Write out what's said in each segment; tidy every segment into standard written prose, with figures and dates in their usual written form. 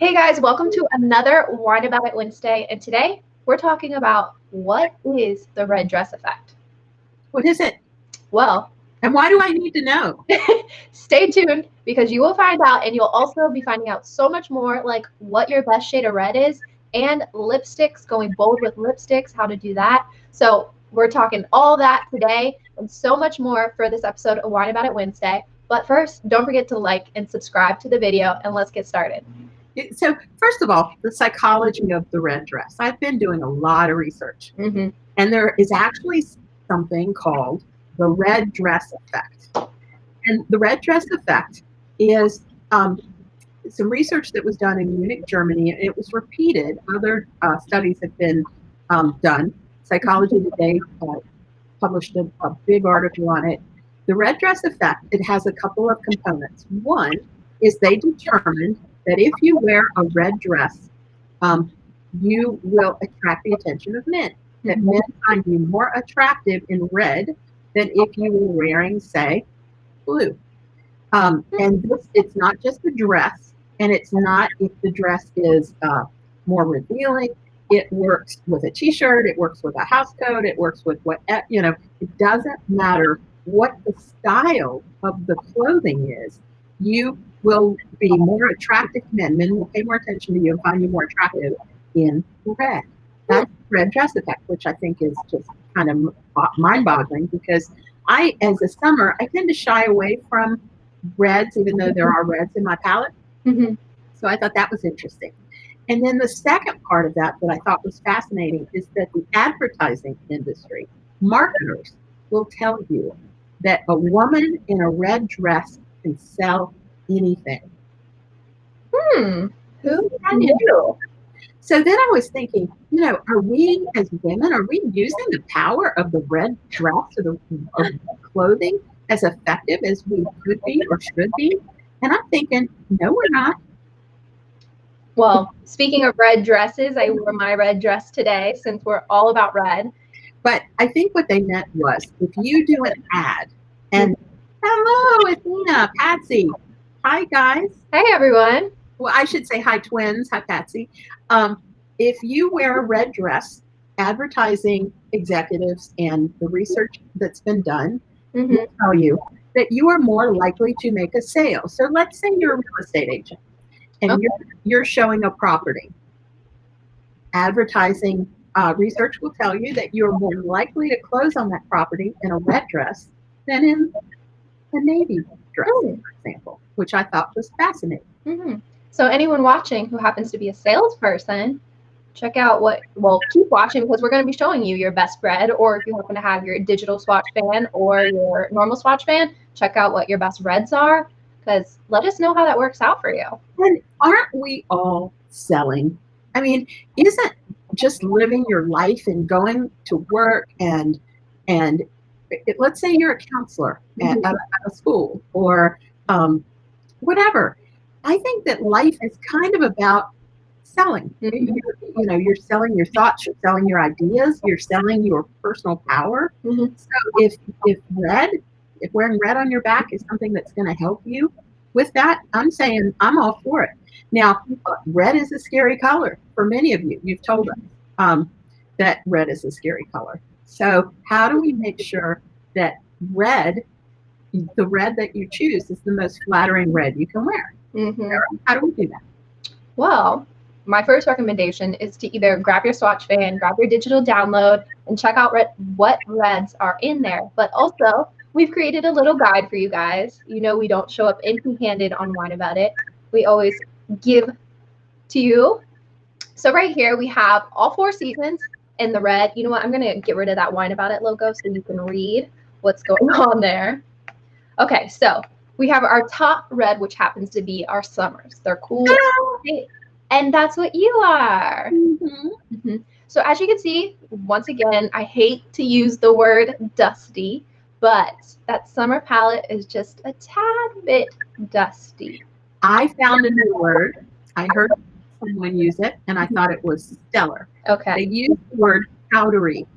Hey guys, welcome to another Wine About It Wednesday, and today we're talking about what is the red dress effect. What is it? Well, And why do I need to know? stay tuned because you will find out, and you'll also be finding out so much more, like what your best shade of red is, and lipsticks, going bold with lipsticks, how to do that. So we're talking all that today and so much more for this episode of Wine About It Wednesday. But first, don't forget to like and subscribe to the video, and let's get started. So, first of all, the psychology of the red dress. I've been doing a lot of research, and there is actually something called the red dress effect. And the red dress effect is some research that was done in Munich, Germany, and it was repeated. Other studies have been done. Psychology Today published a big article on it. The red dress effect, it has a couple of components. One is they determined that if you wear a red dress, you will attract the attention of men. That men find you more attractive in red than if you were wearing, say, blue. And it's not just the dress, and it's not if the dress is more revealing. It works with a t-shirt, it works with a house coat, it works with what, it doesn't matter what the style of the clothing is. You will be more attractive to men. Men will pay more attention to you and find you more attractive in red. That's red dress effect, which I think is just kind of mind-boggling because as a summer, I tend to shy away from reds, even though there are reds in my palette. So I thought that was interesting. And then the second part of that I thought was fascinating is that the advertising industry, marketers will tell you that a woman in a red dress can sell anything. Who knew? So then I was thinking, are we as women, are we using the power of the red dress or the clothing as effective as we could be or should be? And I'm thinking, no, we're not. Well, speaking of red dresses, I wore my red dress today since we're all about red. But I think what they meant was if you do an ad and hello, it's Nina, Patsy. Hi, guys. Hey, everyone. Well, I should say hi, twins. Hi, Patsy. If you wear a red dress, advertising executives and the research that's been done will tell you that you are more likely to make a sale. So let's say you're a real estate agent and you're showing a property. Advertising research will tell you that you're more likely to close on that property in a red dress than in a navy dress, for example, which I thought was fascinating. So anyone watching who happens to be a salesperson, check out keep watching because we're going to be showing you your best red, or if you happen to have your digital swatch fan or your normal swatch fan, check out what your best reds are, because let us know how that works out for you. And aren't we all selling? I mean, isn't just living your life and going to work and let's say you're a counselor at a school or whatever. I think that life is kind of about selling. You're selling your thoughts, you're selling your ideas, you're selling your personal power. So if wearing red on your back is something that's going to help you with that, I'm saying I'm all for it. Now, red is a scary color for many of you. You've told us that red is a scary color. So how do we make sure that the red that you choose is the most flattering red you can wear? How do we do that? Well, my first recommendation is to either grab your swatch fan, grab your digital download, and check out what reds are in there. But also, we've created a little guide for you guys. We don't show up empty-handed on Wine About It. We always give to you. So right here, we have all 4 seasons in the red. You know what? I'm going to get rid of that Wine About It logo so you can read what's going on there. Okay, so we have our top red, which happens to be our summers. They're cool. And that's what you are. So as you can see, once again, I hate to use the word dusty, but that summer palette is just a tad bit dusty. I found a new word. I heard someone use it, and I thought it was stellar. Okay. They used the word powdery.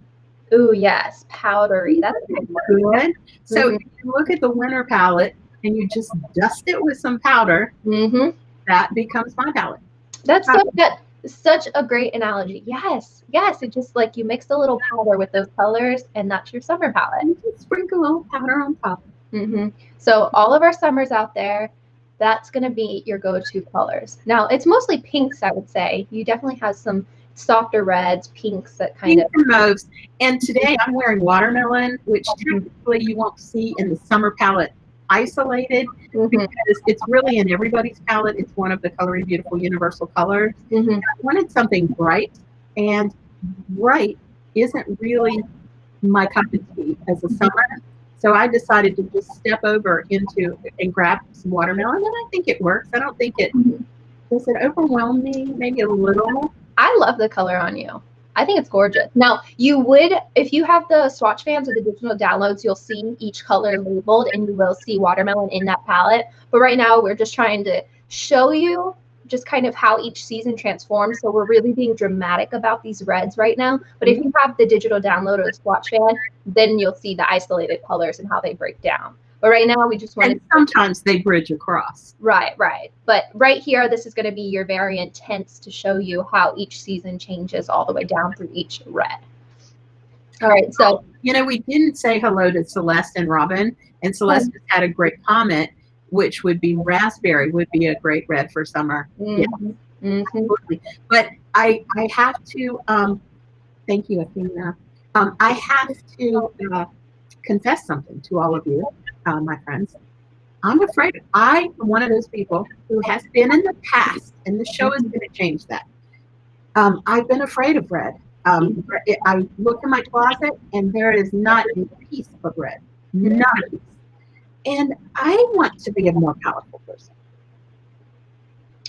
Ooh, yes, powdery. That's good. So if you look at the winter palette and you just dust it with some powder, that becomes my palette. That's such a great analogy. Yes, yes. It just like you mix a little powder with those colors, and that's your summer palette. You just sprinkle a little powder on top. So all of our summers out there, that's going to be your go-to colors. Now it's mostly pinks, I would say. You definitely have some softer reds, pinks that kind of mauves. And today I'm wearing watermelon, which typically you won't see in the summer palette isolated because it's really in everybody's palette. It's one of the Coloring Beautiful universal colors. I wanted something bright, and bright isn't really my cup of tea as a summer. So I decided to just step over into and grab some watermelon, and I think it works. I don't think it does it overwhelm me, maybe a little. I love the color on you. I think it's gorgeous. Now, you would, if you have the swatch fans or the digital downloads, you'll see each color labeled, and you will see watermelon in that palette. But right now, we're just trying to show you just kind of how each season transforms. So we're really being dramatic about these reds right now. But if you have the digital download or the swatch fan, then you'll see the isolated colors and how they break down. But right now, we just want to. And sometimes they bridge across. Right. But right here, this is going to be your variant tints to show you how each season changes all the way down through each red. All right. So, we didn't say hello to Celeste and Robin. And Celeste has had a great comment, which would be raspberry would be a great red for summer. Yeah, absolutely. But I have to, thank you, Athena. I have to confess something to all of you. My friends, I'm afraid I'm one of those people who has been in the past, and the show is going to change that. I've been afraid of red. I look in my closet, and there is not a piece of red, not a piece. And I want to be a more powerful person.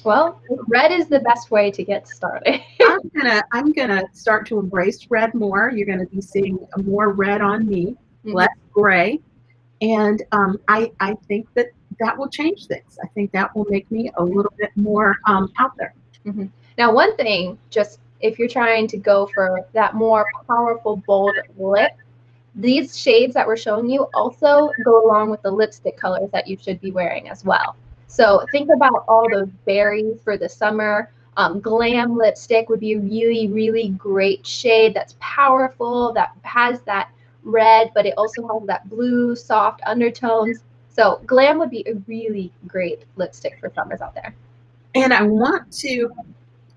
Well, red is the best way to get started. I'm gonna start to embrace red more. You're gonna be seeing more red on me, less gray. And I think that will change things. I think that will make me a little bit more out there. Now, one thing, just if you're trying to go for that more powerful, bold lip, these shades that we're showing you also go along with the lipstick colors that you should be wearing as well. So think about all those berries for the summer. Glam lipstick would be a really, really great shade that's powerful, that has that red, but it also has that blue soft undertones. So Glam would be a really great lipstick for summers out there. And I want to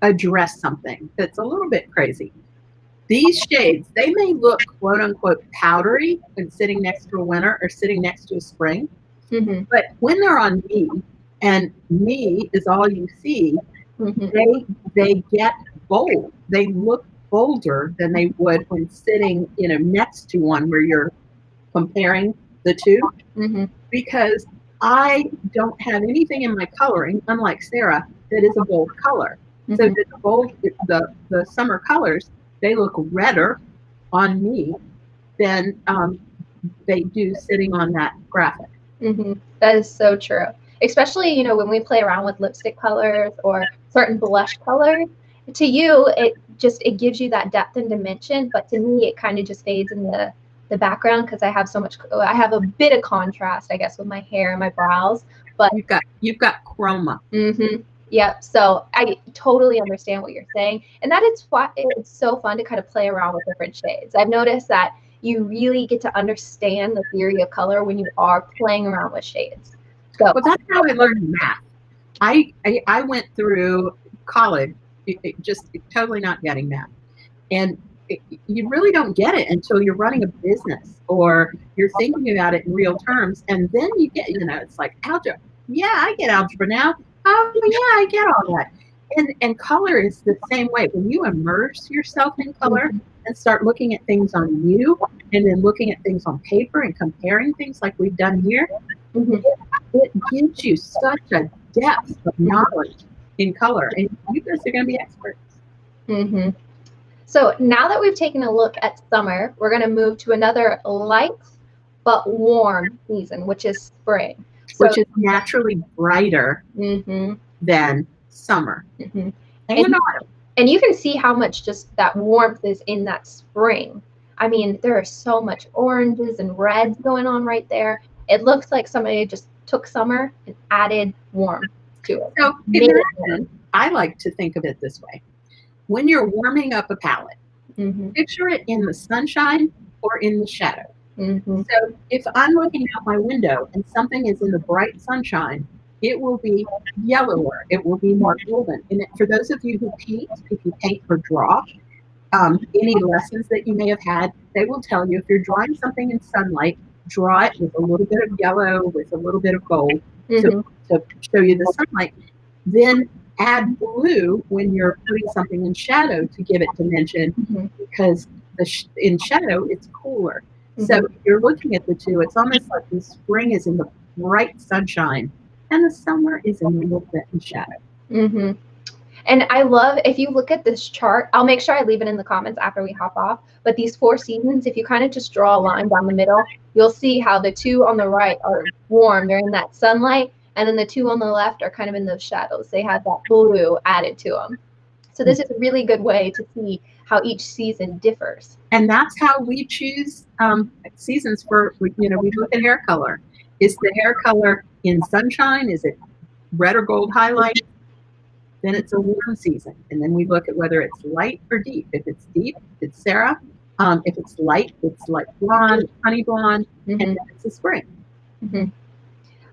address something that's a little bit crazy. These shades, they may look quote unquote powdery when sitting next to a winter or sitting next to a spring, but when they're on me, and me is all you see, they get bold. They look bolder than they would when sitting, next to one where you're comparing the two. Because I don't have anything in my coloring, unlike Sarah, that is a bold color. So the summer colors, they look redder on me than they do sitting on that graphic. That is so true. Especially, when we play around with lipstick colors or certain blush colors, to you, it gives you that depth and dimension, but to me, it kind of just fades in the background because I have a bit of contrast, I guess, with my hair and my brows. But you've got chroma. Yep. So I totally understand what you're saying, and that it's so fun to kind of play around with different shades. I've noticed that you really get to understand the theory of color when you are playing around with shades. So, well, that's how I learned math. I went through college just totally not getting math, and you really don't get it until you're running a business or you're thinking about it in real terms, and then you get, it's like algebra. Yeah, I get algebra now. Oh yeah, I get all that. And color is the same way. When you immerse yourself in color and start looking at things on you, and then looking at things on paper and comparing things like we've done here, it gives you such a depth of knowledge in color, and you guys are going to be experts. So now that we've taken a look at summer, we're going to move to another light but warm season, which is spring. Which is naturally brighter than summer and autumn. And you can see how much just that warmth is in that spring. I mean, there are so much oranges and reds going on right there. It looks like somebody just took summer and added warmth to it. So I like to think of it this way. When you're warming up a palette, picture it in the sunshine or in the shadow. So if I'm looking out my window and something is in the bright sunshine, it will be yellower. It will be more golden. And for those of you who paint, if you paint or draw, any lessons that you may have had, they will tell you if you're drawing something in sunlight, draw it with a little bit of yellow, with a little bit of gold to show you the sunlight. Then add blue when you're putting something in shadow to give it dimension, because in shadow it's cooler. So if you're looking at the two, it's almost like the spring is in the bright sunshine and the summer is in a little bit in shadow. And I love, if you look at this chart, I'll make sure I leave it in the comments after we hop off, but these 4 seasons, if you kind of just draw a line down the middle, you'll see how the 2 on the right are warm, they're in that sunlight, and then the 2 on the left are kind of in those shadows. They have that blue added to them. So this is a really good way to see how each season differs. And that's how we choose seasons for, we look at hair color. Is the hair color in sunshine? Is it red or gold highlight? Then it's a warm season. And then we look at whether it's light or deep. If it's deep, it's Sarah. If it's light blonde, honey blonde, and then it's a spring.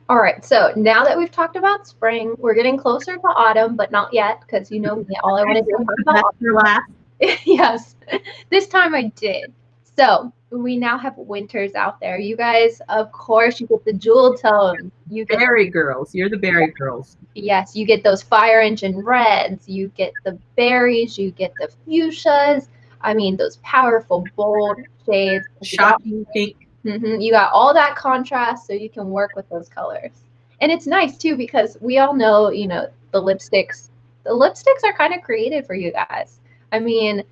All right, so now that we've talked about spring, we're getting closer to autumn, but not yet, because you know me, all I want to do is talk about your last. Yes, this time I did. So we now have winters out there. You guys, of course, you get the jewel tone. You get berry girls. You're the berry girls. Yes, you get those fire engine reds. You get the berries. You get the fuchsias. I mean, those powerful, bold shades. Shocking pink. You got all that contrast, so you can work with those colors. And it's nice, too, because we all know, the lipsticks. The lipsticks are kind of created for you guys. I mean,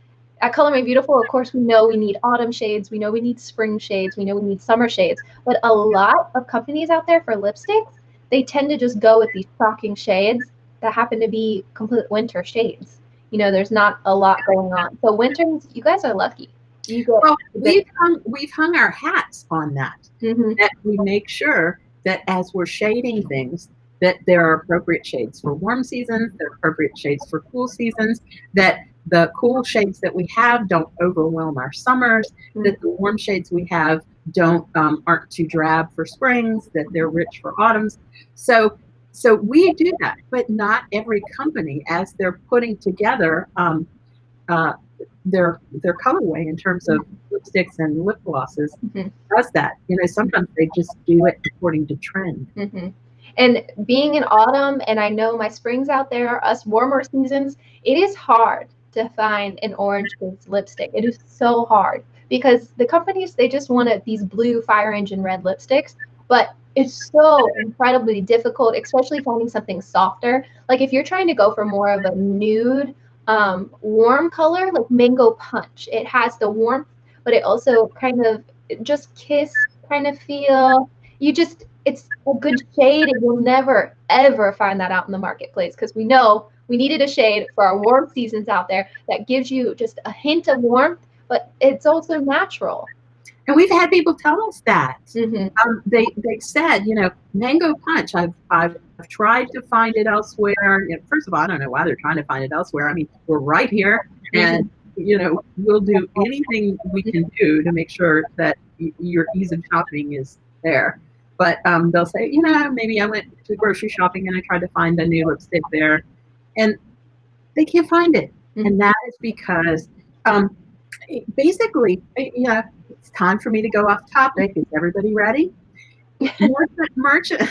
at Color Made Beautiful, of course, we know we need autumn shades. We know we need spring shades. We know we need summer shades. But a lot of companies out there for lipsticks, they tend to just go with these shocking shades that happen to be complete winter shades. There's not a lot going on. So winters, you guys are lucky. Well, we've hung our hats on that. That we make sure that as we're shading things, that there are appropriate shades for warm seasons, there are appropriate shades for cool seasons, that the cool shades that we have don't overwhelm our summers, that the warm shades we have aren't too drab for springs, that they're rich for autumns. So we do that, but not every company, as they're putting together their colorway in terms of lipsticks and lip glosses, does that. Sometimes they just do it according to trend. And being in autumn, and I know my springs out there, us warmer seasons, it is hard to find an orange-based lipstick. It is so hard because the companies, they just want these blue fire engine red lipsticks, but it's so incredibly difficult, especially finding something softer. Like if you're trying to go for more of a nude, warm color, like Mango Punch, it has the warmth, but it also kind of just kiss kind of feel. It's a good shade, and you'll never, ever find that out in the marketplace because we know we needed a shade for our warm seasons out there that gives you just a hint of warmth, but it's also natural. And we've had people tell us that. They said, Mango Punch, I've tried to find it elsewhere. First of all, I don't know why they're trying to find it elsewhere. I mean, we're right here, and we'll do anything we can do to make sure that your ease of shopping is there. But they'll say, maybe I went to grocery shopping and I tried to find a new lipstick there, and they can't find it. And that is because basically, it's time for me to go off topic. Is everybody ready? Merchant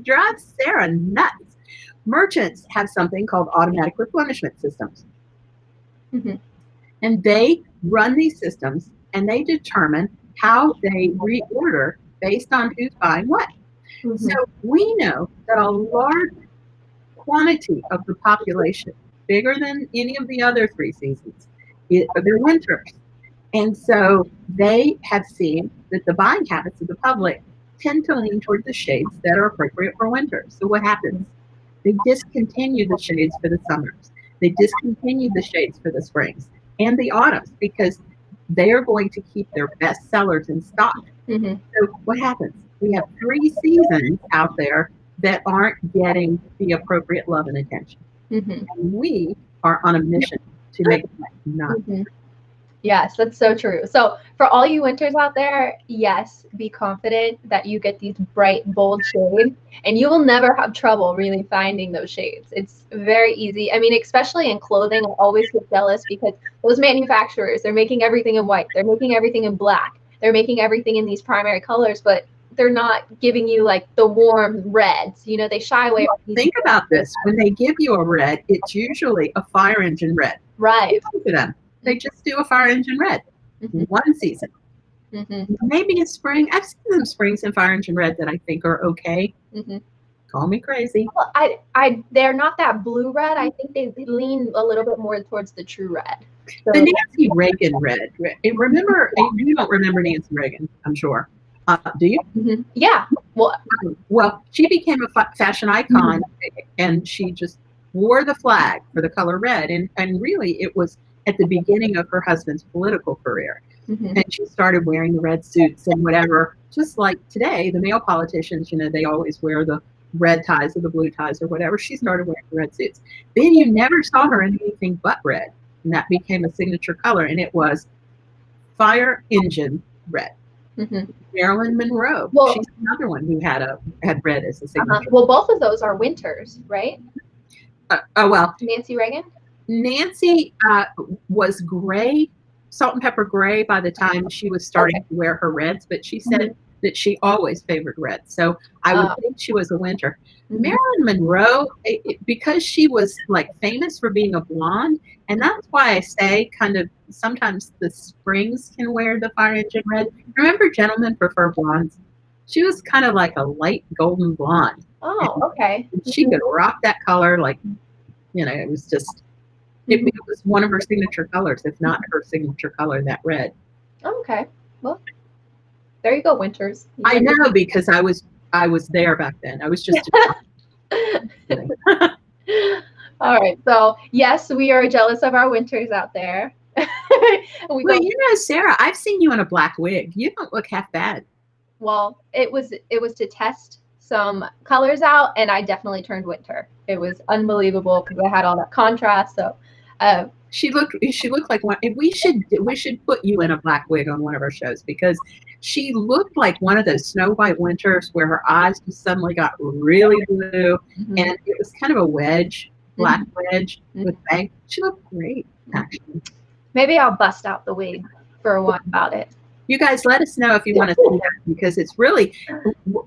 drives Sarah nuts. Merchants have something called automatic replenishment systems. And they run these systems and they determine how they reorder based on who's buying what. So we know that a large quantity of the population, bigger than any of the other 3 seasons, they're winters. And so they have seen that the buying habits of the public tend to lean toward the shades that are appropriate for winter. So what happens? They discontinue the shades for the summers. They discontinue the shades for the springs and the autumns because they are going to keep their best sellers in stock. So what happens? We have 3 seasons out there that aren't getting the appropriate love and attention. Mm-hmm. And we are on a mission to make that not. Mm-hmm. Yes, that's so true. So for all you winters out there, yes, be confident that you get these bright, bold shades, and you will never have trouble really finding those shades. It's very easy. I mean, especially in clothing, I always get jealous because those manufacturers, they're making everything in white, they're making everything in black, they're making everything in these primary colors, but they're not giving you like the warm reds. You know, they shy away from these. Think about this. When they give you a red, it's usually a fire engine red. Right. Look at them. They just do a fire engine red. Mm-hmm. One season. Mm-hmm. Maybe in spring. I've seen some springs in fire engine red that I think are okay. Mm-hmm. Call me crazy. Well, they're not that blue red. I think they lean a little bit more towards the true red. So, The Nancy Reagan red. Remember, you don't remember Nancy Reagan, I'm sure. Do you? mm-hmm. Yeah. Well, she became a fashion icon, and she just wore the flag for the color red. And really, it was at the beginning of her husband's political career. Mm-hmm. And she started wearing the red suits and whatever. Just like today, the male politicians, they always wear the red ties or the blue ties or whatever. She started wearing the red suits. Then you never saw her in anything but red. And that became a signature color. And it was fire engine red. Mm-hmm. Marilyn Monroe. Well, she's another one who had red as a signature. Well, both of those are winters, right? Well, Nancy Reagan. Nancy was gray, salt and pepper gray by the time she was starting to wear her reds, but she said that she always favored red. So I would think she was a winter. Mm-hmm. Marilyn Monroe, because she was like famous for being a blonde, and that's why I say kind of sometimes the springs can wear the fire engine red. Remember, gentlemen prefer blondes. She was kind of like a light golden blonde. Oh, okay. She could rock that color like, it was just, it was one of her signature colors, if not her signature color, that red. Okay. Well, there you go, winters. I know, because I was there back then. I was just. All right. So yes, we are jealous of our winters out there. Well, Sarah, I've seen you in a black wig. You don't look half bad. Well, it was to test some colors out, and I definitely turned winter. It was unbelievable because I had all that contrast. So she looked like one. We should put you in a black wig on one of our shows, because she looked like one of those Snow White winters where her eyes just suddenly got really blue, and it was kind of a wedge, black wedge with bangs. She looked great, actually. Maybe I'll bust out the wig for one about it. You guys let us know if you want to see that, because it's really,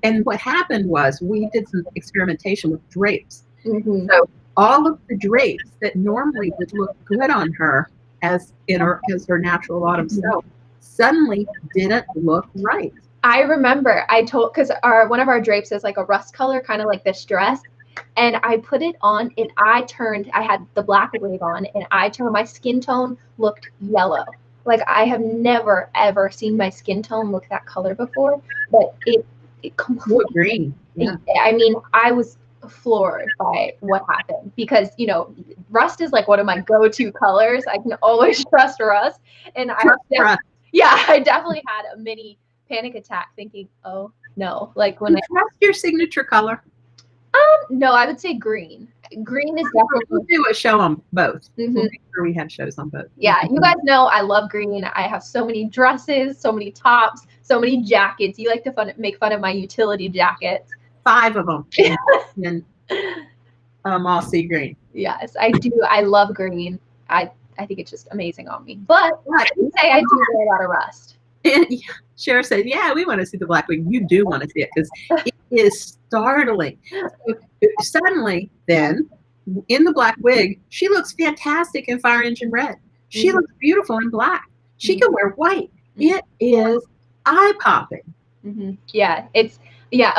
and what happened was we did some experimentation with drapes. Mm-hmm. So all of the drapes that normally would look good on her as her natural autumn self suddenly didn't look right. I remember because one of our drapes is like a rust color, kind of like this dress. And I put it on, and I had the black wig on, and my skin tone looked yellow. Like, I have never, ever seen my skin tone look that color before, but it completely green. Yeah. I mean, I was floored by what happened, because, rust is like one of my go-to colors. I can always trust rust. And I definitely had a mini panic attack thinking, oh no, like when trust your signature color. No, I would say green. Green is definitely. We'll do a show on both. Mm-hmm. We'll make sure we have shows on both. Yeah, you guys know I love green. I have so many dresses, so many tops, so many jackets. You like to make fun of my utility jackets. 5 of them. And all sea green. Yes, I do. I love green. I think it's just amazing on me. But I say I do wear a lot of rust. And Cher said, yeah, we want to see the black wig. You do want to see it, because it is startling. So suddenly, then, in the black wig, she looks fantastic in fire engine red. She looks beautiful in black. She can wear white. It is eye-popping. Yeah,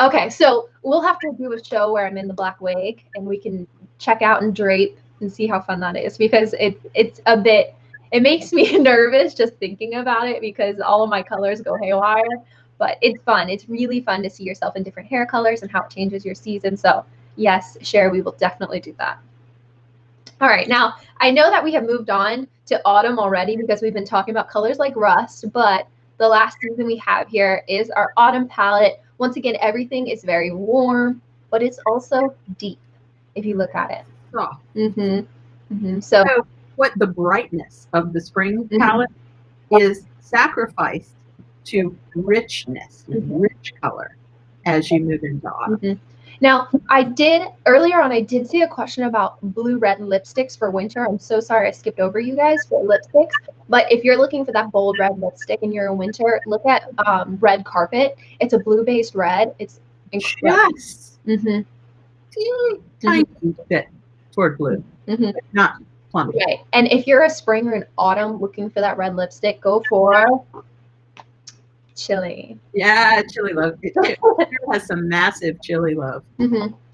okay. So we'll have to do a show where I'm in the black wig, and we can check out and drape and see how fun that is, because it's a bit. It makes me nervous just thinking about it, because all of my colors go haywire, but it's fun. It's really fun to see yourself in different hair colors and how it changes your season. So yes, Cher, we will definitely do that. All right. Now, I know that we have moved on to autumn already, because we've been talking about colors like rust, but the last season we have here is our autumn palette. Once again, everything is very warm, but it's also deep if you look at it. soft. So what the brightness of the spring palette is sacrificed to richness, rich color as you move into autumn. Now, earlier on, I did see a question about blue-red lipsticks for winter. I'm so sorry I skipped over you guys for lipsticks. But if you're looking for that bold red lipstick and you're in winter, look at Red Carpet. It's a blue-based red. It's incredible. Just tiny bit toward blue, but not plum. Right. And if you're a spring or an autumn looking for that red lipstick, go for Chili. Yeah, Chili Love. It has some massive Chili Love.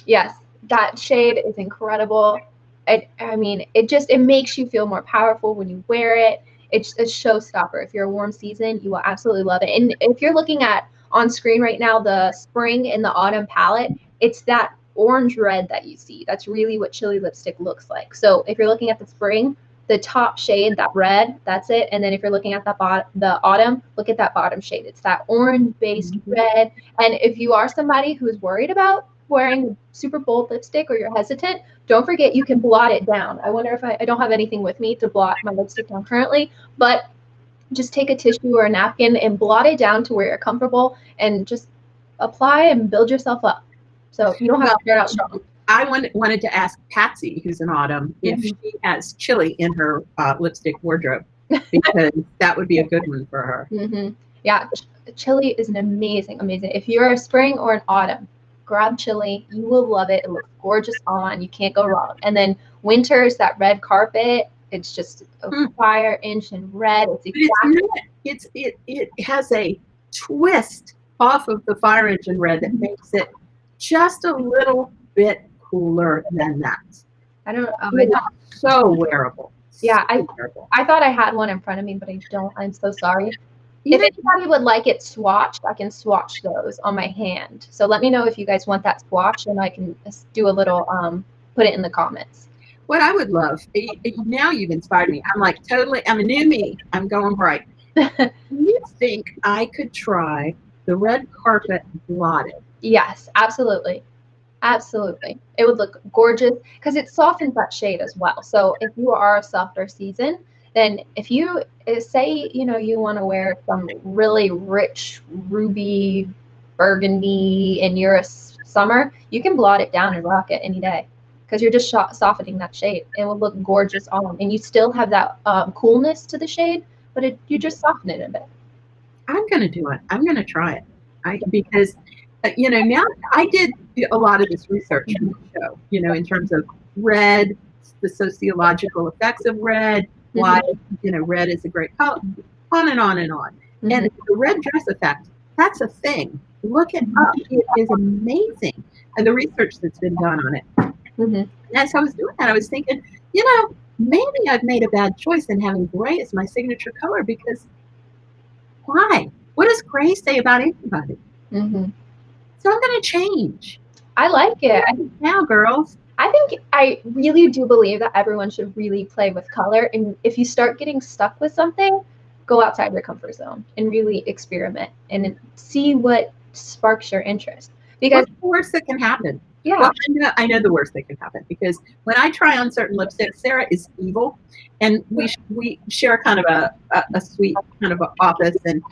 Yes, that shade is incredible. I mean, it makes you feel more powerful when you wear it. It's a showstopper. If you're a warm season, you will absolutely love it. And if you're looking at on screen right now the spring and the autumn palette, it's that orange red that you see. That's really what Chili lipstick looks like. So if you're looking at the spring, the top shade, that red, that's it. And then if you're looking at the autumn, look at that bottom shade. It's that orange-based red. And if you are somebody who is worried about wearing super bold lipstick or you're hesitant, don't forget you can blot it down. I wonder if I don't have anything with me to blot my lipstick down currently, but just take a tissue or a napkin and blot it down to where you're comfortable and just apply and build yourself up. So you don't have to start out strong. I wanted to ask Patsy, who's in autumn, if she has Chili in her lipstick wardrobe, because that would be a good one for her. Yeah, Chili is an amazing. If you're a spring or an autumn, grab Chili. You will love it. It looks gorgeous on. You can't go wrong. And then winter's that Red Carpet. It's just a fire inch in red. It has a twist off of the fire inch in red that makes it just a little bit cooler than that. I don't know. It's so wearable. Yeah, I thought I had one in front of me, but I don't. I'm so sorry. If anybody would like it swatched, I can swatch those on my hand. So let me know if you guys want that swatch, and I can do a little, put it in the comments. What I would love, now you've inspired me. I'm a new me. I'm going bright. Do you think I could try the Red Carpet blotted? Yes, absolutely. Absolutely. It would look gorgeous because it softens that shade as well. So if you are a softer season, then if you say, you want to wear some really rich ruby burgundy and you're a summer, you can blot it down and rock it any day because you're just softening that shade. It will look gorgeous on, and you still have that coolness to the shade, but you just soften it a bit. I'm going to do it. I'm going to try it. Because now I did a lot of this research in the show, in terms of red, the sociological effects of red, why, red is a great color, on and on and on. And the red dress effect, that's a thing. Look it up. It is amazing. And the research that's been done on it. And as I was doing that, I was thinking, maybe I've made a bad choice in having gray as my signature color, because why? What does gray say about anybody? So I'm going to change. I like it. Now, girls. I really do believe that everyone should really play with color. And if you start getting stuck with something, go outside your comfort zone and really experiment and see what sparks your interest. Because what's the worst that can happen? Yeah. Well, I know the worst that can happen, because when I try on certain lipsticks, Sarah is evil, and we share kind of a sweet kind of a office, and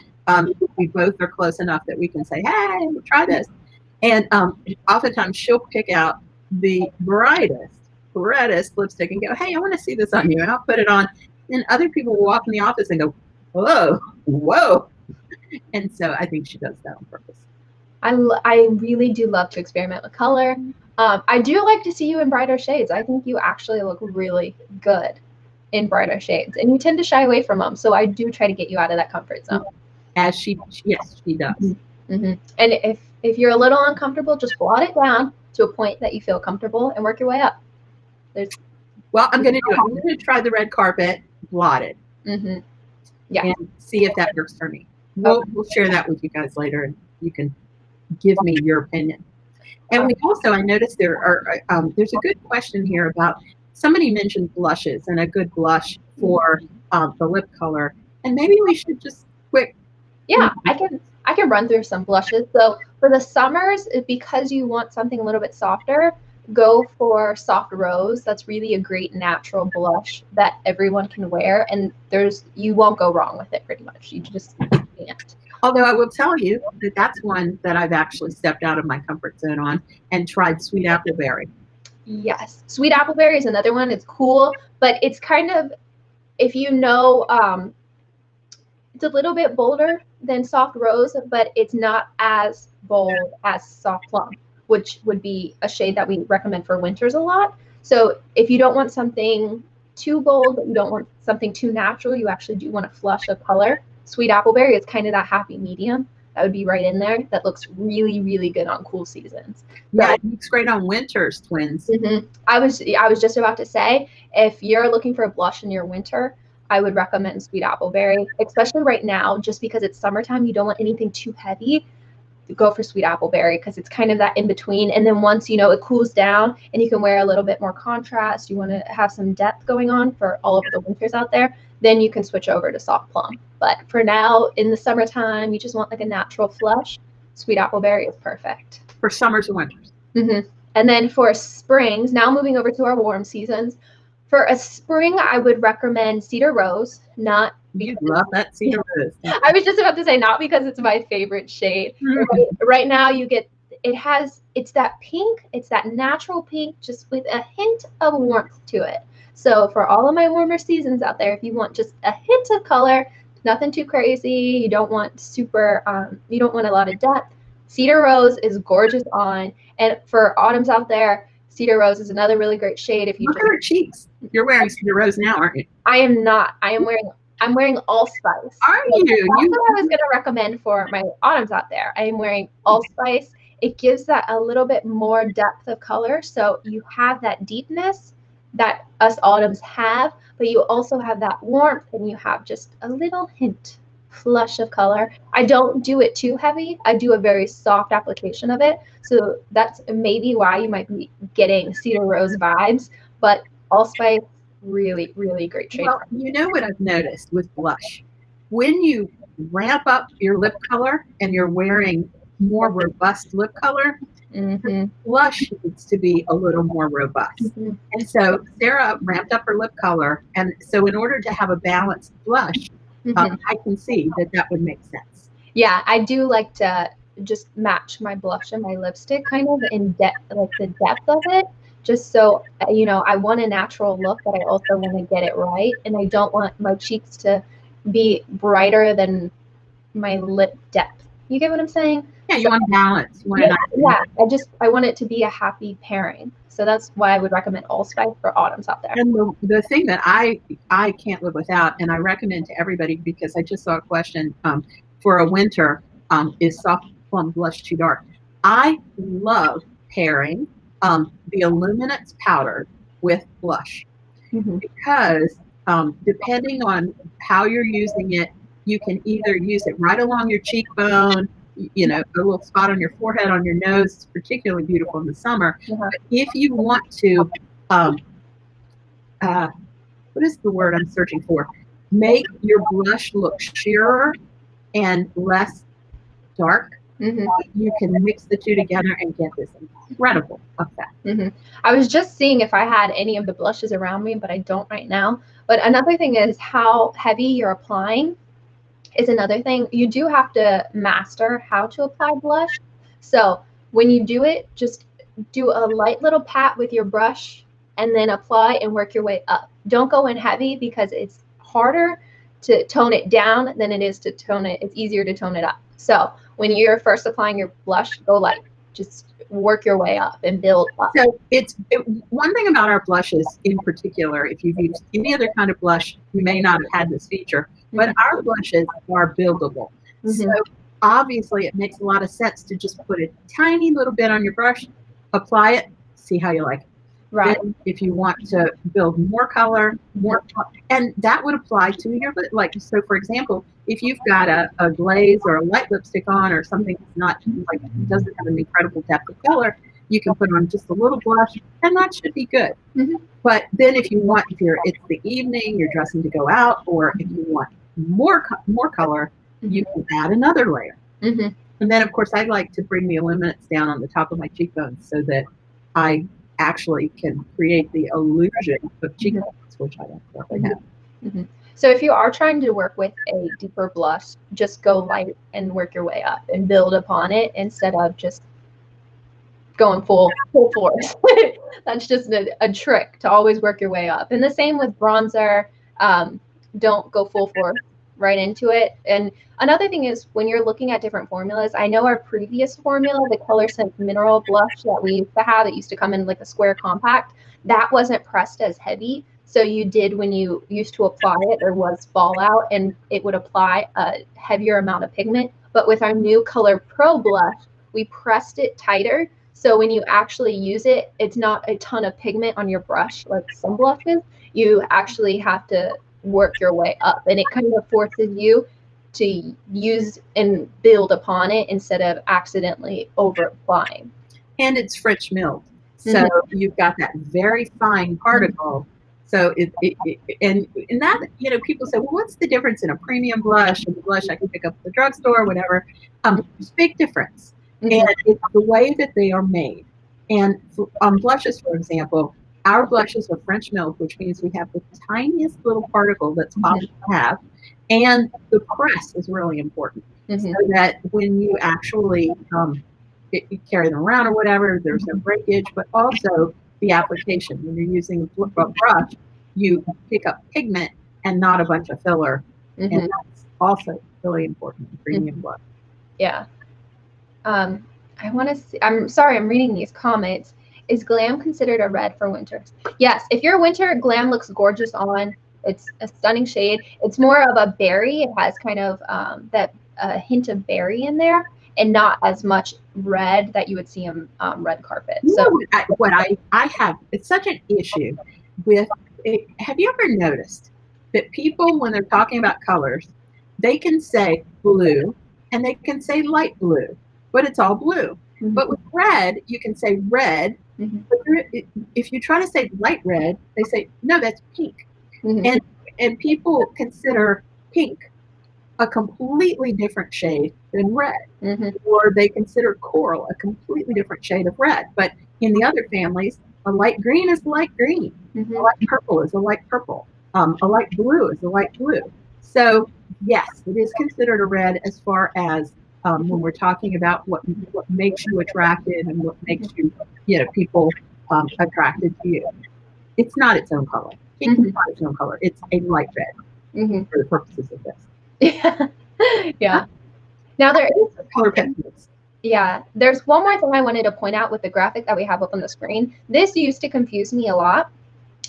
we both are close enough that we can say, hey, try this. And oftentimes she'll pick out the brightest lipstick and go, hey, I want to see this on you. And I'll put it on. And other people will walk in the office and go, whoa. And so I think she does that on purpose. I really do love to experiment with color. I do like to see you in brighter shades. I think you actually look really good in brighter shades. And you tend to shy away from them. So I do try to get you out of that comfort zone. Yes, she does. And if you're a little uncomfortable, just blot it down to a point that you feel comfortable and work your way up. I'm going to do it. I'm going to try the Red Carpet blotted. Yeah. And see if that works for me. We'll share that with you guys later, and you can give me your opinion. And we also, I noticed there's a good question here about, somebody mentioned blushes and a good blush for the lip color. And maybe we should just quick. Yeah, I can run through some blushes. So for the summers, because you want something a little bit softer, go for Soft Rose. That's really a great natural blush that everyone can wear, and you won't go wrong with it pretty much. You just can't. Although I will tell you that that's one that I've actually stepped out of my comfort zone on and tried Sweet Appleberry. Yes. Sweet Appleberry is another one. It's cool, but it's kind of, if you know, it's a little bit bolder than Soft Rose, but it's not as bold as Soft Plum, which would be a shade that we recommend for winters a lot. So if you don't want something too bold, but you don't want something too natural, you actually do want a flush of color. Sweet Appleberry is kind of that happy medium. That would be right in there. That looks really, really good on cool seasons. Yeah, it looks great on winters, twins. Mm-hmm. I was just about to say, if you're looking for a blush in your winter, I would recommend Sweet Appleberry, especially right now, just because it's summertime. You don't want anything too heavy. Go for Sweet Appleberry because it's kind of that in between. And then once it cools down and you can wear a little bit more contrast, you want to have some depth going on for all of the winters out there, then you can switch over to Soft Plum. But for now, in the summertime, you just want like a natural flush. Sweet Appleberry is perfect for summers and winters. Mm-hmm. And then for springs, now moving over to our warm seasons. For a spring, I would recommend Cedar Rose. Not you love that Cedar Rose. I was just about to say not because it's my favorite shade. Mm-hmm. Right now, it's that pink, it's that natural pink, just with a hint of warmth to it. So for all of my warmer seasons out there, if you want just a hint of color, nothing too crazy, you don't want you don't want a lot of depth, Cedar Rose is gorgeous on. And for autumns out there, Cedar Rose is another really great shade. If you look at her cheeks. You're wearing Cedar Rose now, aren't you? I am not. I'm wearing Allspice. Are you? That's what I was going to recommend for my autumns out there. I am wearing Allspice. It gives that a little bit more depth of color. So you have that deepness that us autumns have, but you also have that warmth and you have just a little flush of color. I don't do it too heavy. I do a very soft application of it. So that's maybe why you might be getting Cedar Rose vibes, but Allspice, really, really great shade. Well, you know what I've noticed with blush? When you ramp up your lip color and you're wearing more robust lip color, mm-hmm. blush needs to be a little more robust. Mm-hmm. And so Sarah ramped up her lip color. And so in order to have a balanced blush, mm-hmm. I can see that would make sense. Yeah, I do like to just match my blush and my lipstick kind of in depth, like the depth of it. Just so, I want a natural look, but I also want to get it right. And I don't want my cheeks to be brighter than my lip depth. You get what I'm saying? Yeah, you want balance. You want I want it to be a happy pairing. So that's why I would recommend Allspice for autumns out there. And the thing that I can't live without, and I recommend to everybody because I just saw a question for a winter, is Soft Plum Blush Too Dark. I love pairing the Illuminance powder with blush mm-hmm. because depending on how you're using it, you can either use it right along your cheekbone, a little spot on your forehead, on your nose. It's particularly beautiful in the summer. Uh-huh. But if you want to, what is the word I'm searching for? Make your blush look sheerer and less dark. Mm-hmm. You can mix the two together and get this incredible effect. Mm-hmm. I was just seeing if I had any of the blushes around me, but I don't right now. But another thing is how heavy you're applying is another thing. You do have to master how to apply blush. So when you do it, just do a light little pat with your brush and then apply and work your way up. Don't go in heavy because it's harder to tone it down than it is to tone it. It's easier to tone it up. So when you're first applying your blush, go light. Just work your way up and build up. So one thing about our blushes in particular, if you've used any other kind of blush, you may not have had this feature, but mm-hmm. our blushes are buildable. Mm-hmm. So obviously it makes a lot of sense to just put a tiny little bit on your brush, apply it, see how you like it. Right. Then if you want to build more color, and that would apply to your lip. Like, so for example, if you've got a glaze or a light lipstick on or something that's not like doesn't have an incredible depth of color, you can put on just a little blush and that should be good. Mm-hmm. But then if it's the evening, you're dressing to go out, or if you want more color, mm-hmm. you can add another layer. Mm-hmm. And then of course I like to bring the Illuminance down on the top of my cheekbones so that I actually can create the illusion of cheekbones, which I don't really have. Mm-hmm. So if you are trying to work with a deeper blush, just go light and work your way up and build upon it instead of just going full force. That's just a trick to always work your way up. And the same with bronzer. Don't go full force right into it. And another thing is when you're looking at different formulas, I know our previous formula, the Color Sense Mineral Blush that we used to have, it used to come in like a square compact, that wasn't pressed as heavy. So you did, when you used to apply it, there was fallout and it would apply a heavier amount of pigment. But with our new Color Pro blush, we pressed it tighter. So when you actually use it, it's not a ton of pigment on your brush like some blushes. You actually have to work your way up, and it kind of forces you to use and build upon it instead of accidentally over applying. And it's French milled. So you've got that very fine particle. So and that, people say, well, what's the difference in a premium blush and the blush I can pick up at the drugstore, whatever? There's a big difference. And it's the way that they are made. And on blushes, for example, our blushes are French milled, which means we have the tiniest little particle that's possible to have. And the press is really important. So that when you actually carry them around or whatever, there's no breakage, but also the application. When you're using a brush, you pick up pigment and not a bunch of filler. And that's also really important in premium blush. Yeah. I want to see, I'm sorry, I'm reading these comments. Is Glam considered a red for winter? Yes. If you're winter, Glam looks gorgeous on. It's a stunning shade. It's more of a berry. It has kind of that hint of berry in there, and not as much red that you would see on red carpet. So what I have, it's such an issue with it. Have you ever noticed that people, when they're talking about colors, they can say blue and they can say light blue, but it's all blue. But with red, you can say red, but if you try to say light red, they say, no, that's pink. And people consider pink a completely different shade than red, or they consider coral a completely different shade of red. But in the other families, a light green is light green, a light purple is a light purple, a light blue is a light blue. So yes, it is considered a red as far as when we're talking about what makes you attracted and what makes you, people attracted to you. It's not its own color. Pink is not its own color. It's a light red for the purposes of this. Yeah. Now there is color pigments. Yeah. There's one more thing I wanted to point out with the graphic that we have up on the screen. This used to confuse me a lot.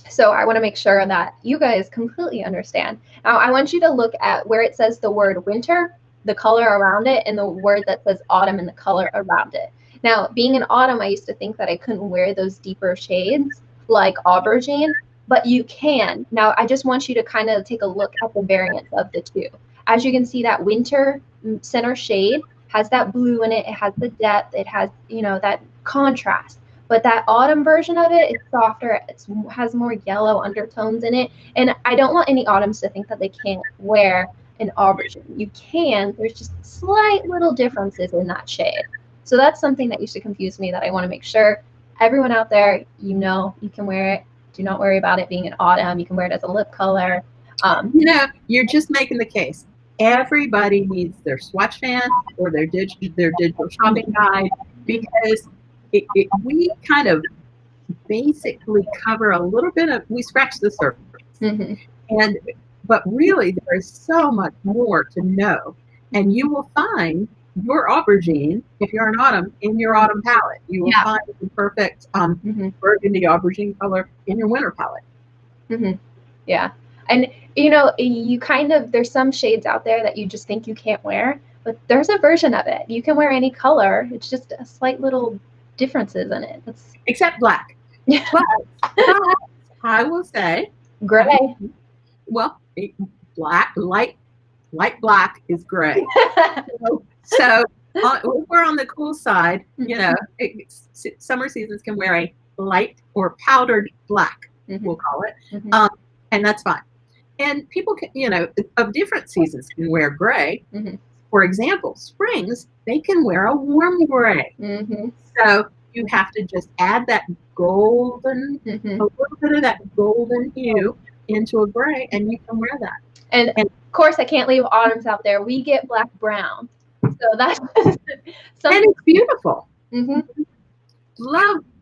So I want to make sure that you guys completely understand. Now I want you to look at where it says the word winter, the color around it, and the word that says autumn and the color around it. Now, being in autumn, I used to think that I couldn't wear those deeper shades like aubergine, but you can. Now, I just want you to kind of take a look at the variance of the two. As you can see, that winter center shade has that blue in it. It has the depth. It has, that contrast. But that autumn version of it is softer. It has more yellow undertones in it. And I don't want any autumns to think that they can't wear an aubergine. You can. There's just slight little differences in that shade. So that's something that used to confuse me that I want to make sure everyone out there, you can wear it. Do not worry about it being an autumn. You can wear it as a lip color. You're just making the case. Everybody needs their swatch fan or their digital shopping guide, because we kind of basically cover a little bit of, we scratch the surface. But really there is so much more to know, and you will find your aubergine, if you're an autumn, in your autumn palette. You will find the perfect burgundy aubergine color in your winter palette. Yeah. And you kind of, there's some shades out there that you just think you can't wear, but there's a version of it. You can wear any color. It's just a slight little differences in it. Except black. But I will say gray. Well, black, light black is gray. So we're on the cool side. Summer seasons can wear a light or powdered black, we'll call it, and that's fine. And people can, of different seasons can wear gray. For example, springs, they can wear a warm gray. So you have to just add that golden, a little bit of that golden hue into a gray, and you can wear that. And of course, I can't leave Autumn's out there. We get black brown, so that's and it's beautiful. Mm-hmm.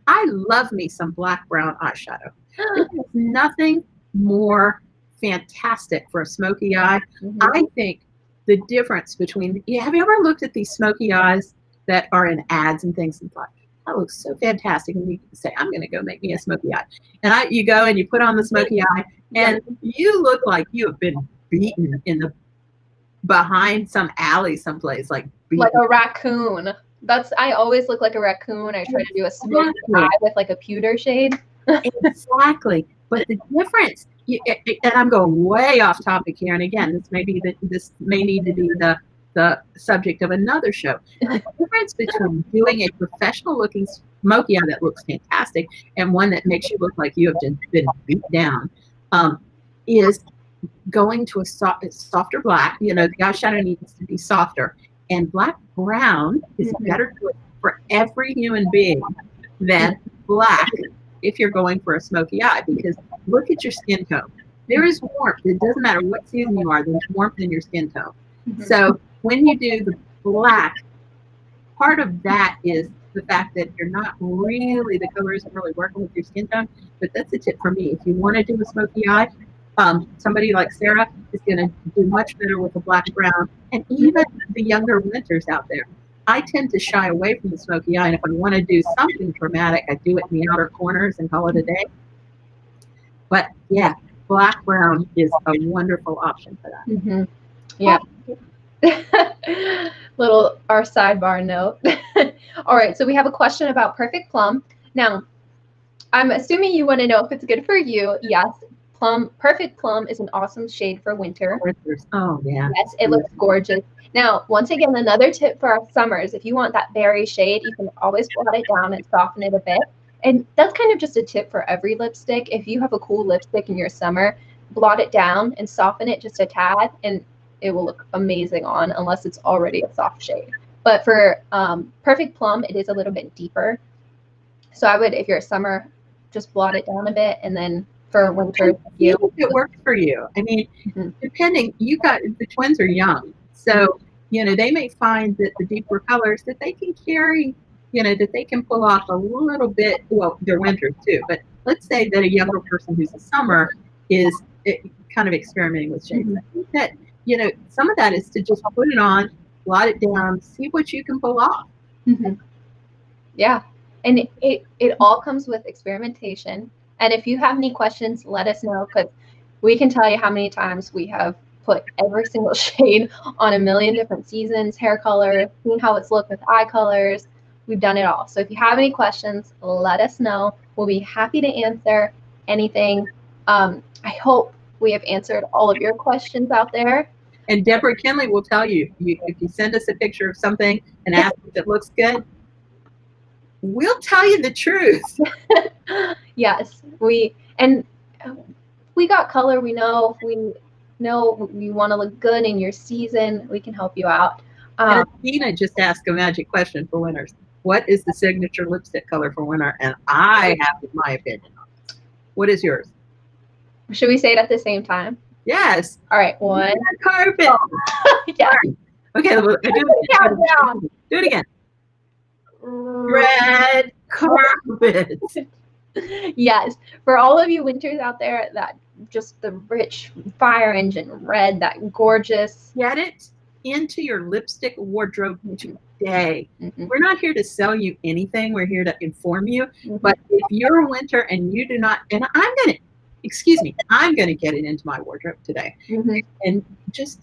I love me some black brown eyeshadow. There's nothing more fantastic for a smoky eye. I think the difference between, have you ever looked at these smoky eyes that are in ads and things and thought, that looks so fantastic, and you say, I'm going to go make me a smoky eye, and you go and you put on the smoky eye, and you look like you have been beaten behind some alley someplace, like a raccoon. I always look like a raccoon. I try to do a smoky eye with like a pewter shade. Exactly. But the difference, and I'm going way off topic here, and again, this may need to be the subject of another show. The difference between doing a professional looking smoky eye that looks fantastic and one that makes you look like you have been beat down is going to a softer black. The eyeshadow needs to be softer, and black brown is better for every human being than black if you're going for a smoky eye, because look at your skin tone. There is warmth. It doesn't matter what season you are, there's warmth in your skin tone. So when you do the black, part of that is the fact that the color isn't really working with your skin tone. But that's a tip for me. If you want to do a smoky eye, somebody like Sarah is going to do much better with the black brown. And even the younger winters out there, I tend to shy away from the smoky eye, and if I want to do something dramatic, I do it in the outer corners and call it a day. But yeah, black brown is a wonderful option for that. Yeah. Our sidebar note. All right, so we have a question about Perfect Plum. Now, I'm assuming you want to know if it's good for you. Yes, Perfect Plum is an awesome shade for winter. Oh yeah. Yes, it looks gorgeous. Now, once again, another tip for our summers, if you want that berry shade, you can always blot it down and soften it a bit. And that's kind of just a tip for every lipstick. If you have a cool lipstick in your summer, blot it down and soften it just a tad, and it will look amazing on, unless it's already a soft shade. But for Perfect Plum, it is a little bit deeper. So I would, if you're a summer, just blot it down a bit, and then for winter, if it works for you. I mean, depending, the twins are young. So, they may find that the deeper colors that they can carry, that they can pull off a little bit. Well, they're winters too, but let's say that a younger person who's a summer is kind of experimenting with shades. I think that, some of that is to just put it on, blot it down, see what you can pull off. Yeah. And it all comes with experimentation. And if you have any questions, let us know, because we can tell you how many times we have put every single shade on a million different seasons, hair color, seen how it's looked with eye colors. We've done it all. So if you have any questions, let us know. We'll be happy to answer anything. I hope we have answered all of your questions out there. And Deborah Kinley will tell you, if you send us a picture of something and ask if it looks good, we'll tell you the truth. Yes, we got color. We know you want to look good in your season. We can help you out. Tina just asked a magic question for winters. What is the signature lipstick color for winter? And I have my opinion on this. What is yours? Should we say it at the same time? Yes. All right. One. Red carpet. Yeah. Right. Okay. Do it again. Red carpet. Yes. For all of you winters out there, that just the rich fire engine red, that gorgeous. Get it into your lipstick wardrobe today. We're not here to sell you anything. We're here to inform you. But if you're a winter and you do not, and I'm going to get it into my wardrobe today. And just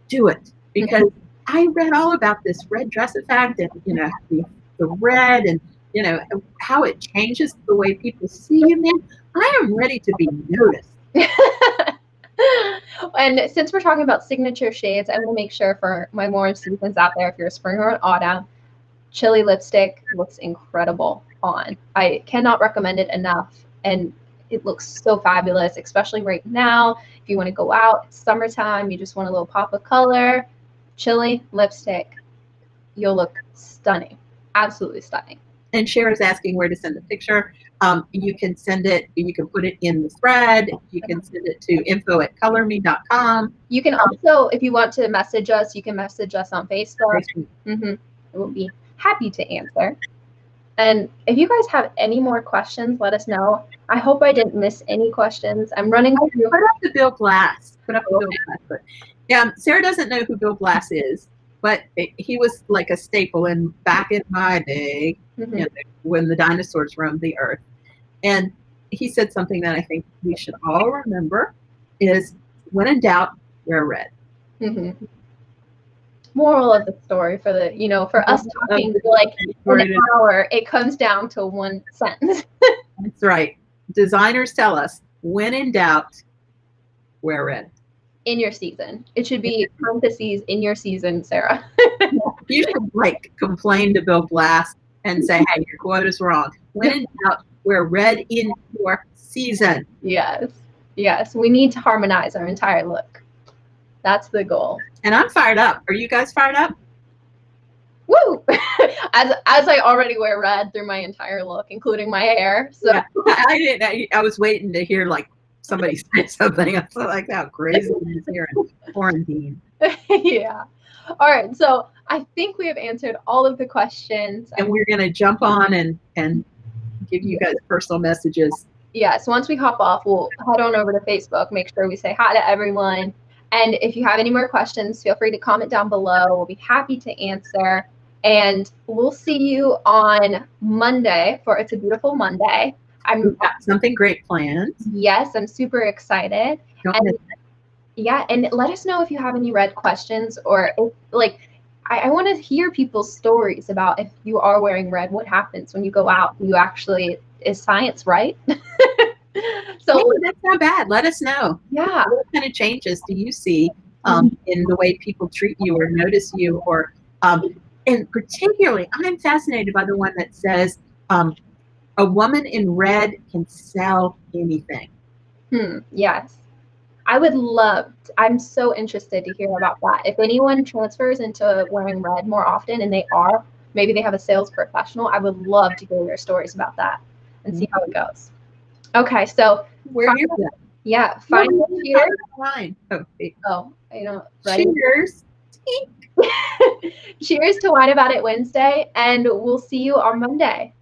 do it, because I read all about this red dress effect, and the red, and how it changes the way people see you. Man, I am ready to be noticed. And since we're talking about signature shades, I want to make sure for my warm seasons out there, if you're a spring or an autumn, Chili lipstick looks incredible on. I cannot recommend it enough, and it looks so fabulous, especially right now. If you want to go out, it's summertime, you just want a little pop of color, Chili lipstick, you'll look stunning, absolutely stunning. And Cher's asking where to send the picture. You can send it, you can put it in the thread, you can send it to info@colorme.com. You can also, if you want to message us, you can message us on Facebook. We'll be happy to answer. And if you guys have any more questions, let us know. I hope I didn't miss any questions. I'm running through. Put up the Bill Blass. Yeah, Sarah doesn't know who Bill Blass is, but he was like a staple back in my day, when the dinosaurs roamed the earth. And he said something that I think we should all remember is, when in doubt, wear red. Moral of the story for for us talking like an hour, it comes down to one sentence. That's right. Designers tell us, when in doubt, wear red. In your season. It should be parentheses, in your season, Sarah. You should complain to Bill Blass and say, hey, your quote is wrong. When in doubt, wear red in your season. Yes. We need to harmonize our entire look. That's the goal. And I'm fired up. Are you guys fired up? Woo! As I already wear red through my entire look, including my hair. So yeah, I was waiting to hear somebody say something. I was like, how crazy it is here in quarantine. Yeah. All right. So I think we have answered all of the questions. And we're going to jump on and give you guys personal messages. Yes. Once we hop off, we'll head on over to Facebook, make sure we say hi to everyone. And if you have any more questions, feel free to comment down below. We'll be happy to answer. And we'll see you on Monday for It's a Beautiful Monday. We've got something great planned. Yes, I'm super excited. And let us know if you have any red questions, or if, I want to hear people's stories about, if you are wearing red, what happens when you go out? Is science right? So that's not bad. Let us know. Yeah. What kind of changes do you see in the way people treat you or notice you? Or and particularly, I'm fascinated by the one that says a woman in red can sell anything. Yes. I'm so interested to hear about that. If anyone transfers into wearing red more often, and maybe they have a sales professional, I would love to hear your stories about that and see how it goes. Okay, so find cheers. Ready? Cheers. Cheers to Wine About It Wednesday, and we'll see you on Monday.